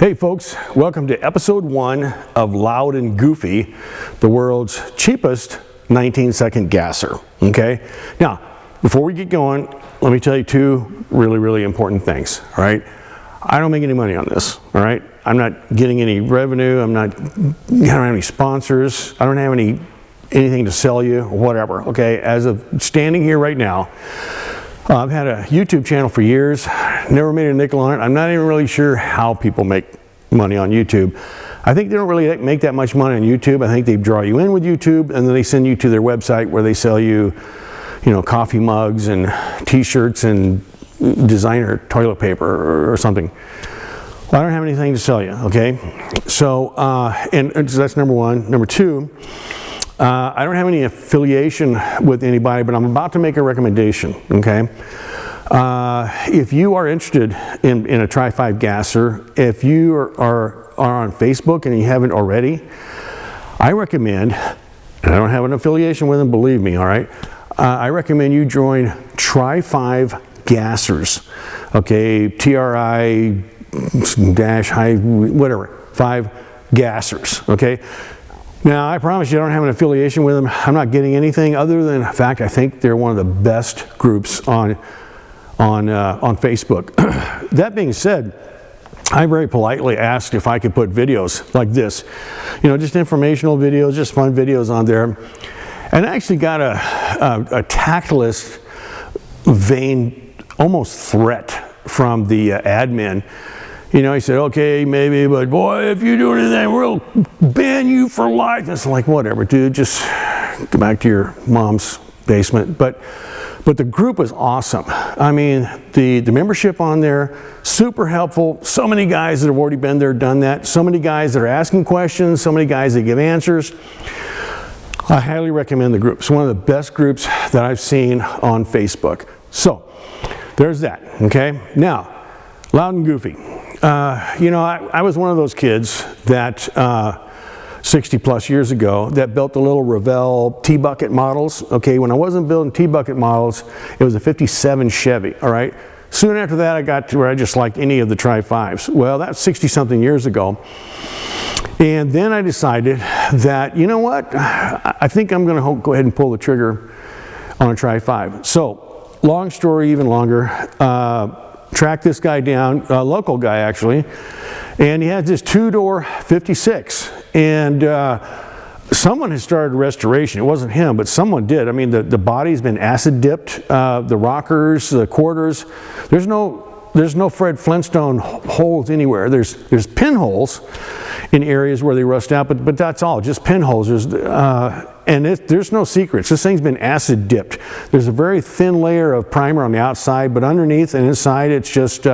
Hey folks, welcome to episode 1 of Loud and Goofy, the world's cheapest 19-second gasser. Okay, now before we get going, let me tell you two really important things. All right, I don't make any money on this. All right, I'm not getting any revenue. I don't have any sponsors. I don't have anything to sell you or whatever. Okay, as of standing here right now, I've had a YouTube channel for years, never made a nickel on it. I'm not even really sure how people make money on YouTube. I think they don't really make that much money on YouTube. I think they draw you in with YouTube and then they send you to their website where they sell you, coffee mugs and t-shirts and designer toilet paper or something. Well, I don't have anything to sell you, okay? So, and so that's number one. Number two, I don't have any affiliation with anybody, but I'm about to make a recommendation, okay? If you are interested in a Tri-Five gasser, if you are on Facebook and you haven't already, I recommend, and I don't have an affiliation with them, believe me, all right? I recommend you join Tri-Five Gassers, okay? TRI dash high, whatever, 5 gassers, okay? Now, I promise you I don't have an affiliation with them. I'm not getting anything other than the fact I think they're one of the best groups on Facebook. That being said, I very politely asked if I could put videos like this, just informational videos, just fun videos on there. And I actually got a tactless, vain, almost threat from the admin. He said, okay, maybe, but boy, if you do anything, we'll ban you for life. It's like, whatever, dude, just go back to your mom's basement. But the group was awesome. I mean, the membership on there, super helpful. So many guys that have already been there, done that. So many guys that are asking questions. So many guys that give answers. I highly recommend the group. It's one of the best groups that I've seen on Facebook. So, there's that, okay? Now, Loud and Goofy. I was one of those kids that 60 plus years ago that built the little Revell T-bucket models. Okay, when I wasn't building T-bucket models, it was a 57 Chevy, all right? Soon after that, I got to where I just liked any of the Tri-Fives. Well, that's 60 something years ago. And then I decided that, you know what? I think I'm gonna go ahead and pull the trigger on a Tri-Five. So, long story, even longer. Tracked this guy down, a local guy actually, and he had this 2-door 56, and someone has started restoration. It wasn't him, but someone did. I mean, the body's been acid dipped, the rockers, the quarters. There's no Fred Flintstone holes anywhere. There's pinholes in areas where they rust out, but that's all, just pinholes. There's no secrets. This thing's been acid dipped. There's a very thin layer of primer on the outside, but underneath and inside it's just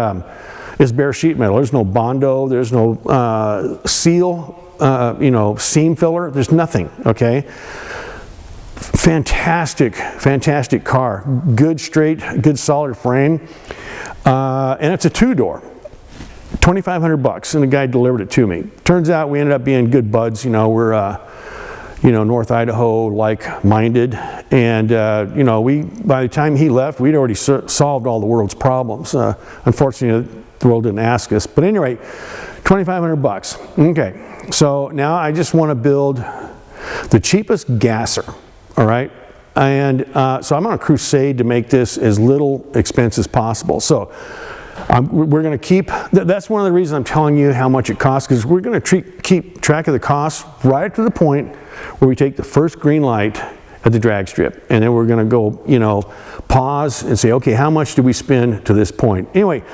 it's bare sheet metal. There's no Bondo. There's no seal. Seam filler. There's nothing. Okay. Fantastic car. Good straight, good solid frame, and it's a 2-door. $2,500, and the guy delivered it to me. Turns out we ended up being good buds. We're North Idaho like-minded, and by the time he left, we'd already solved all the world's problems. Unfortunately, the world didn't ask us. But anyway, $2,500. Okay, so now I just want to build the cheapest gasser. All right, and so I'm on a crusade to make this as little expense as possible. So. We're going to keep, that's one of the reasons I'm telling you how much it costs, because we're going to keep track of the costs right to the point where we take the first green light at the drag strip, and then we're going to go, pause and say, okay, how much do we spend to this point? Anyway,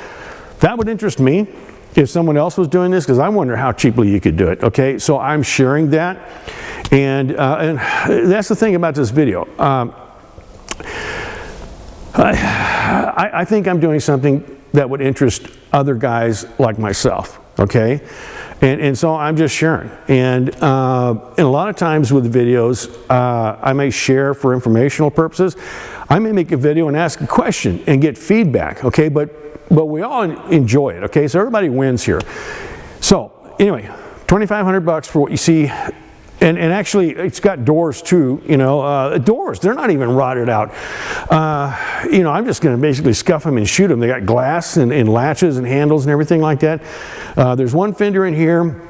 that would interest me if someone else was doing this, because I wonder how cheaply you could do it, okay? So I'm sharing that, and that's the thing about this video. I think I'm doing something that would interest other guys like myself, okay? And so I'm just sharing. And a lot of times with videos, I may share for informational purposes. I may make a video and ask a question and get feedback, okay? But we all enjoy it, okay? So everybody wins here. So anyway, $2,500 for what you see And actually, it's got doors too, you know. Doors, they're not even rotted out. You know, I'm just going to basically scuff them and shoot them. They got glass and latches and handles and everything like that. There's one fender in here.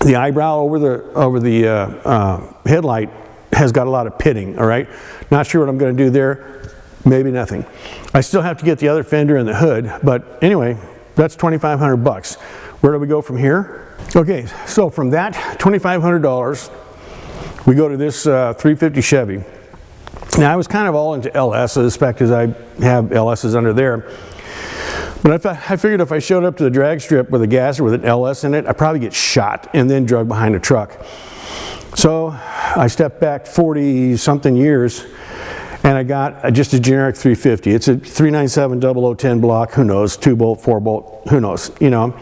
The eyebrow over the headlight has got a lot of pitting, all right? Not sure what I'm going to do there. Maybe nothing. I still have to get the other fender and the hood, but anyway, that's $2,500. Where do we go from here? Okay, so from that $2,500, we go to this 350 Chevy. Now, I was kind of all into LS's because I have LS's under there. But I figured if I showed up to the drag strip with a gasser with an LS in it, I'd probably get shot and then drug behind a truck. So I stepped back 40-something years, and I got just a generic 350. It's a 397-0010 block, who knows, 2-bolt, 4-bolt, who knows, you know.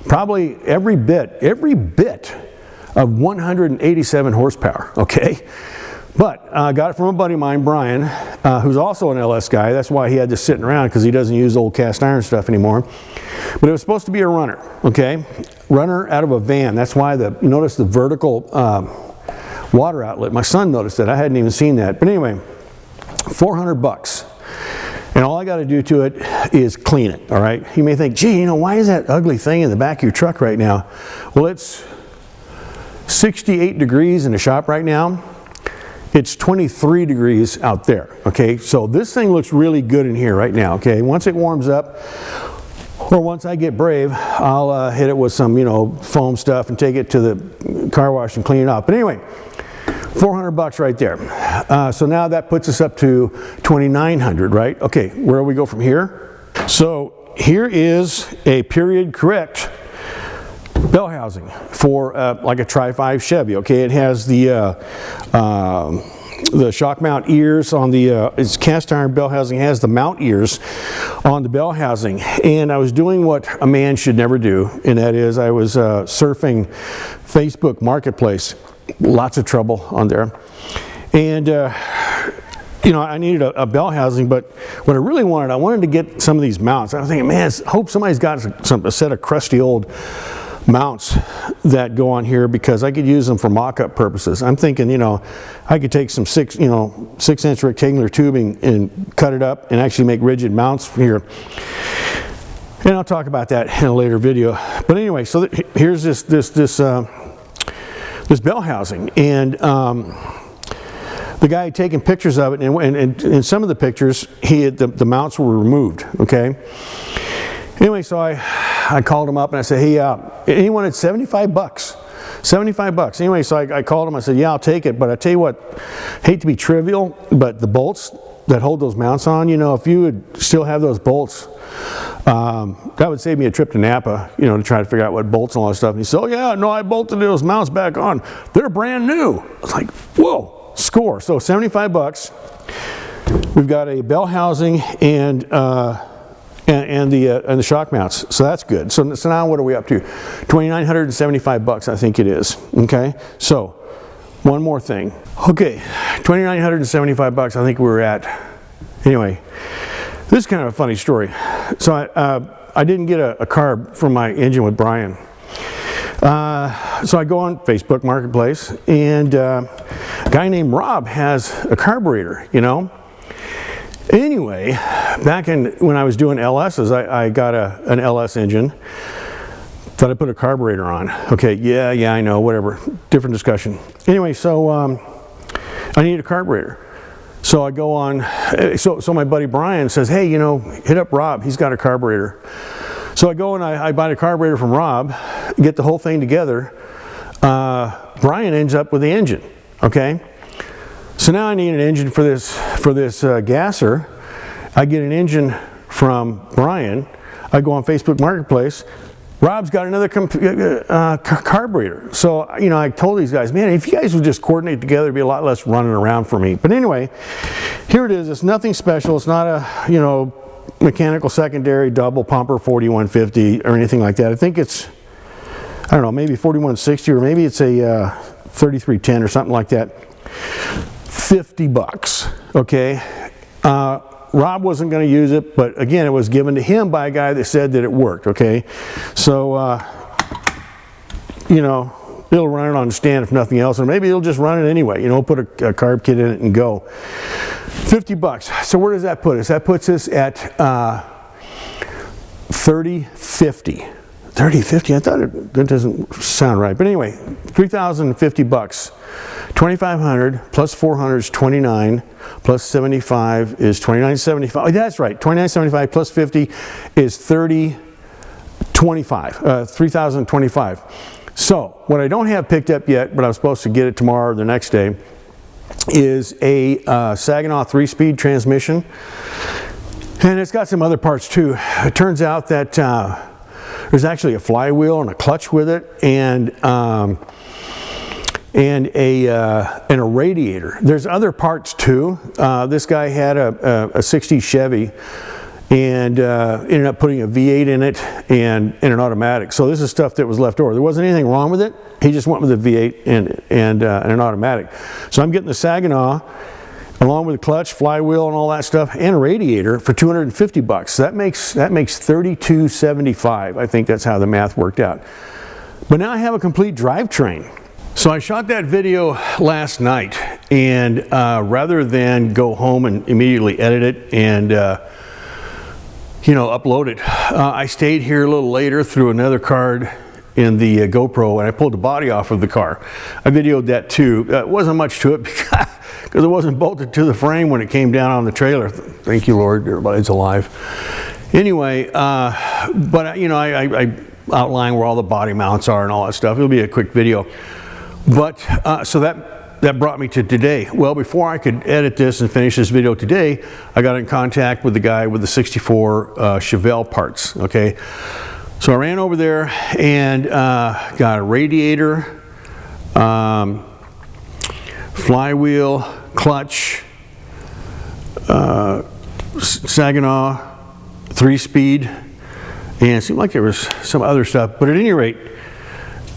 Probably every bit of 187 horsepower, okay? But I got it from a buddy of mine, Brian, who's also an LS guy. That's why he had this sitting around, because he doesn't use old cast iron stuff anymore. But it was supposed to be a runner, okay? Runner out of a van. That's why notice the vertical water outlet. My son noticed that. I hadn't even seen that. But anyway, $400. And all I got to do to it is clean it, all right? You may think, gee, you know, why is that ugly thing in the back of your truck right now? Well, it's 68 degrees in the shop right now. It's 23 degrees out there, okay? So this thing looks really good in here right now, okay? Once it warms up, or once I get brave, I'll hit it with some, you know, foam stuff and take it to the car wash and clean it up. But anyway, $400 right there. So now that puts us up to $2,900, right? Okay, where do we go from here? So here is a period correct bell housing for like a Tri-Five Chevy, okay? It has the shock mount ears on the, it's cast iron bell housing, has the mount ears on the bell housing. And I was doing what a man should never do, and that is I was surfing Facebook Marketplace. Lots of trouble on there. And you know, I needed a bell housing, but what I really wanted, I wanted to get some of these mounts. I was thinking, man, I hope somebody's got a set of crusty old mounts that go on here, because I could use them for mock-up purposes. I'm thinking, you know, I could take some 6-inch rectangular tubing and cut it up and actually make rigid mounts here. And I'll talk about that in a later video. But anyway, so here's this bell housing, and the guy had taken pictures of it, and in some of the pictures, the mounts were removed, okay? Anyway, so I called him up and I said, hey, he wanted $75. 75 bucks. Anyway, so I called him. I said, yeah, I'll take it. But I tell you what, hate to be trivial, but the bolts that hold those mounts on, you know, if you would still have those bolts, that would save me a trip to Napa, you know, to try to figure out what bolts and all that stuff. And he said, oh yeah, no, I bolted those mounts back on. They're brand new. I was like, whoa, score. So 75 bucks. We've got a bell housing and the shock mounts, so that's good. So now what are we up to? 2,975 bucks, I think it is. Okay, so one more thing. Okay, 2,975 bucks. I think we were at. Anyway, this is kind of a funny story. So I didn't get a carb for my engine with Brian. So I go on Facebook Marketplace, and a guy named Rob has a carburetor, you know. Anyway, back when I was doing LS's, I got an LS engine. Thought I put a carburetor on. Okay, yeah, I know, whatever. Different discussion. Anyway, so I need a carburetor. So I go on, so my buddy Brian says, hey, you know, hit up Rob, he's got a carburetor. So I go and I buy the carburetor from Rob, get the whole thing together. Brian ends up with the engine, okay? So now I need an engine for this gasser. I get an engine from Brian. I go on Facebook Marketplace. Rob's got another carburetor. So, you know, I told these guys, man, if you guys would just coordinate together, it'd be a lot less running around for me. But anyway, here it is. It's nothing special. It's not a, you know, mechanical secondary double pumper 4150 or anything like that. I think it's, I don't know, maybe 4160, or maybe it's a 3310 or something like that. 50 bucks, okay? Rob wasn't going to use it, but again, it was given to him by a guy that said that it worked, okay? So, you know, it'll run it on the stand if nothing else, or maybe it'll just run it anyway. You know, put a carb kit in it and go. $50. So where does that put us? That puts us at $30.50. $30.50. I thought that doesn't sound right, but anyway, $3,050. 2,500 plus 400 is 29, plus 75 is 29.75. Oh, that's right. 29.75 plus 50 is 3,025. So what I don't have picked up yet, but I'm supposed to get it tomorrow or the next day, is a Saginaw 3-speed transmission, and it's got some other parts too. It turns out that there's actually a flywheel and a clutch with it, and a radiator. There's other parts too. This guy had a 60s Chevy and ended up putting a V8 in it and an automatic. So this is stuff that was left over. There wasn't anything wrong with it. He just went with a V8 and an automatic. So I'm getting the Saginaw along with the clutch, flywheel, and all that stuff, and a radiator for $250. That makes $32.75. I think that's how the math worked out. But now I have a complete drivetrain. So I shot that video last night, and rather than go home and immediately edit it and you know, upload it, I stayed here a little later, threw another card in the GoPro, and I pulled the body off of the car. I videoed that too. It wasn't much to it because it wasn't bolted to the frame when it came down on the trailer. Thank you, Lord, everybody's alive. Anyway, but you know, I outline where all the body mounts are and all that stuff. It'll be a quick video. But so that brought me to today. Well, before I could edit this and finish this video today, I got in contact with the guy with the 64 Chevelle parts. Okay, so I ran over there and got a radiator, flywheel, clutch, Saginaw 3-speed, and it seemed like there was some other stuff. But at any rate,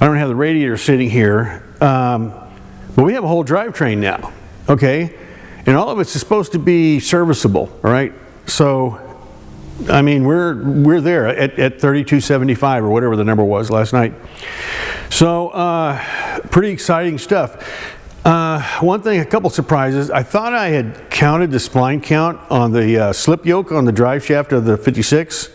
I don't have the radiator sitting here. But we have a whole drivetrain now, okay? And all of it's supposed to be serviceable, all right? So, I mean, we're there at $32.75 or whatever the number was last night. So, pretty exciting stuff. One thing, a couple surprises. I thought I had counted the spline count on the slip yoke on the drive shaft of the 56.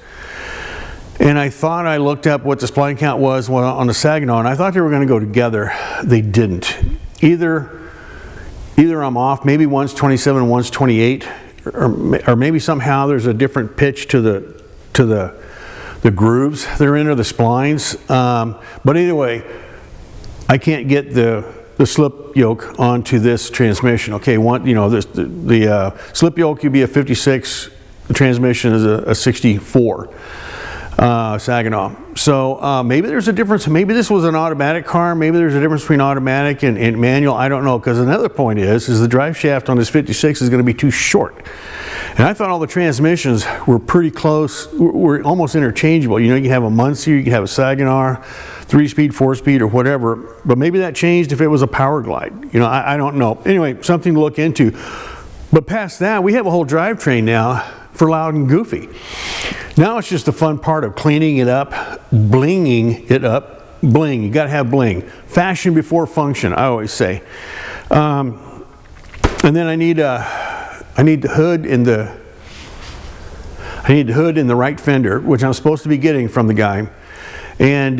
And I thought I looked up what the spline count was on the Saginaw, and I thought they were going to go together. They didn't. Either I'm off. Maybe one's 27, one's 28, or maybe somehow there's a different pitch to the grooves they're in, or the splines. But either way, I can't get the slip yoke onto this transmission. Okay, the slip yoke could be a 56. The transmission is a 64. Saginaw. So maybe there's a difference. Maybe this was an automatic car. Maybe there's a difference between automatic and manual. I don't know, because another point is the drive shaft on this 56 is going to be too short. And I thought all the transmissions were pretty close, were almost interchangeable. You know, you can have a Muncie, you can have a Saginaw, 3-speed, 4-speed, or whatever. But maybe that changed if it was a Power Glide. You know, I don't know. Anyway, something to look into. But past that, we have a whole drivetrain now for Loud and Goofy. Now it's just the fun part of cleaning it up, blinging it up. Bling, you got to have bling. Fashion before function, I always say. And then I need the hood in the right fender, which I'm supposed to be getting from the guy. And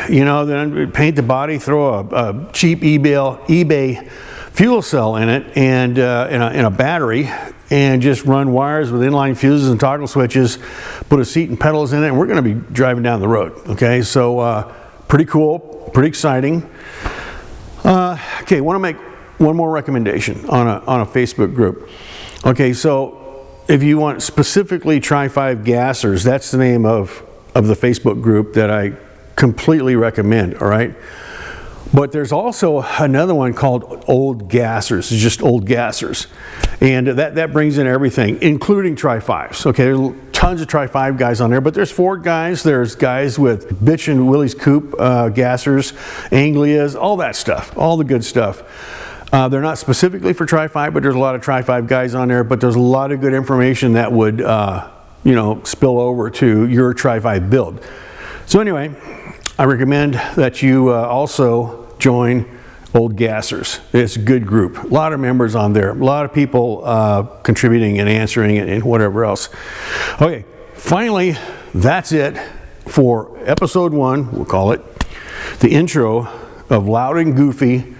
you know, then paint the body, throw a cheap eBay fuel cell in it, and in a battery, and just run wires with inline fuses and toggle switches, put a seat and pedals in it, and we're going to be driving down the road. Okay, so pretty cool, pretty exciting. Okay, want to make one more recommendation on a Facebook group. Okay, so if you want specifically Tri-Five gassers, that's the name of the Facebook group that I completely recommend. All right. But there's also another one called Old Gassers. It's just Old Gassers. And that brings in everything, including Tri-Fives. Okay, there's tons of Tri-Five guys on there, but there's Ford guys, there's guys with Bitch and Willie's Coupe gassers, Anglias, all that stuff, all the good stuff. They're not specifically for Tri-Five, but there's a lot of Tri-Five guys on there, but there's a lot of good information that would, you know, spill over to your Tri-Five build. So anyway, I recommend that you also join Old Gassers. It's a good group. A lot of members on there. A lot of people contributing and answering and whatever else. Okay, finally, that's it for episode 1, we'll call it, the intro of Loud and Goofy,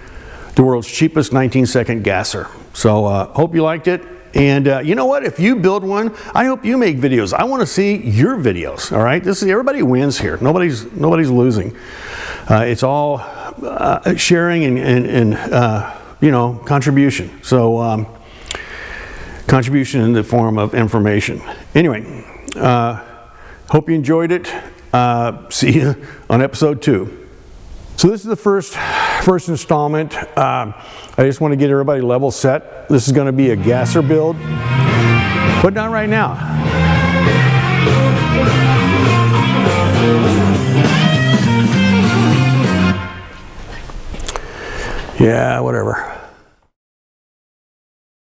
the world's cheapest 19-second gasser. So hope you liked it. And you know what? If you build one, I hope you make videos. I want to see your videos. All right. This is everybody wins here. Nobody's losing. It's all sharing and you know, contribution. So contribution in the form of information. Anyway, hope you enjoyed it. See you on episode 2. So this is the first installment. I just want to get everybody level set. This is going to be a gasser build, but not right now. Yeah, whatever.